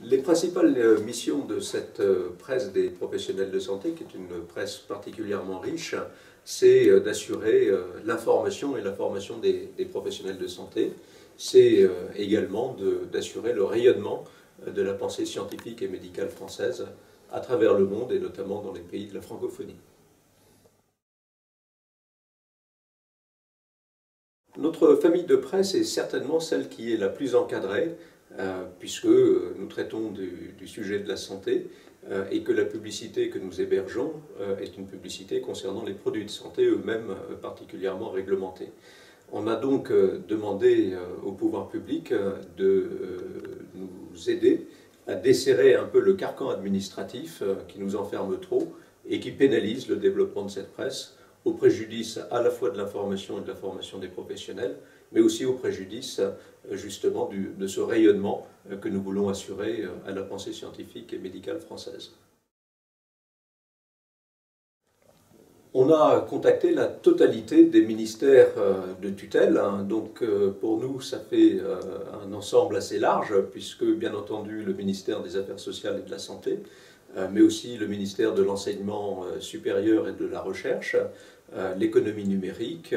Les principales missions de cette presse des professionnels de santé, qui est une presse particulièrement riche, c'est d'assurer l'information et la formation des professionnels de santé. C'est également d'assurer le rayonnement de la pensée scientifique et médicale française à travers le monde et notamment dans les pays de la francophonie. Notre famille de presse est certainement celle qui est la plus encadrée, puisque nous traitons du sujet de la santé et que la publicité que nous hébergeons est une publicité concernant les produits de santé eux-mêmes particulièrement réglementés. On a donc demandé au pouvoir public de nous aider à desserrer un peu le carcan administratif qui nous enferme trop et qui pénalise le développement de cette presse, au préjudice à la fois de l'information et de la formation des professionnels, mais aussi au préjudice justement de ce rayonnement que nous voulons assurer à la pensée scientifique et médicale française. On a contacté la totalité des ministères de tutelle, donc pour nous ça fait un ensemble assez large, puisque bien entendu le ministère des Affaires sociales et de la Santé, mais aussi le ministère de l'Enseignement supérieur et de la Recherche, l'économie numérique,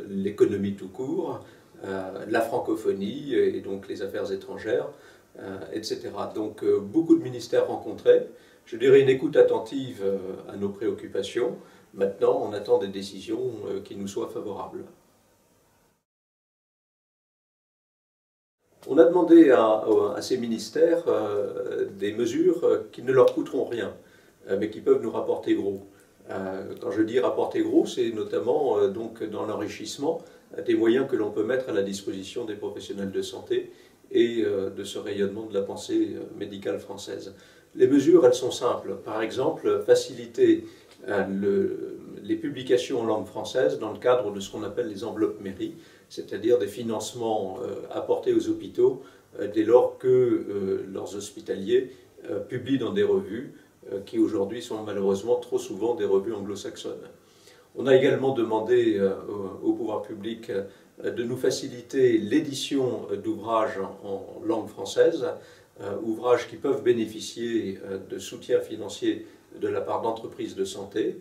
l'économie tout court, la francophonie et donc les affaires étrangères, etc. Donc beaucoup de ministères rencontrés, je dirais une écoute attentive à nos préoccupations. Maintenant, on attend des décisions qui nous soient favorables. On a demandé à ces ministères des mesures qui ne leur coûteront rien, mais qui peuvent nous rapporter gros. Quand je dis rapporter gros, c'est notamment donc dans l'enrichissement des moyens que l'on peut mettre à la disposition des professionnels de santé et de ce rayonnement de la pensée médicale française. Les mesures, elles sont simples. Par exemple, faciliter les publications en langue française dans le cadre de ce qu'on appelle les enveloppes mairie, c'est-à-dire des financements apportés aux hôpitaux dès lors que leurs hospitaliers publient dans des revues qui aujourd'hui sont malheureusement trop souvent des revues anglo-saxonnes. On a également demandé au pouvoir public de nous faciliter l'édition d'ouvrages en langue française, ouvrages qui peuvent bénéficier de soutien financier de la part d'entreprises de santé.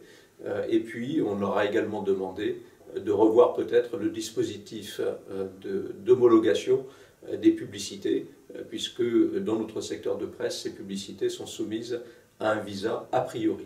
Et puis, on leur a également demandé de revoir peut-être le dispositif d'homologation des publicités, puisque dans notre secteur de presse, ces publicités sont soumises à un visa a priori.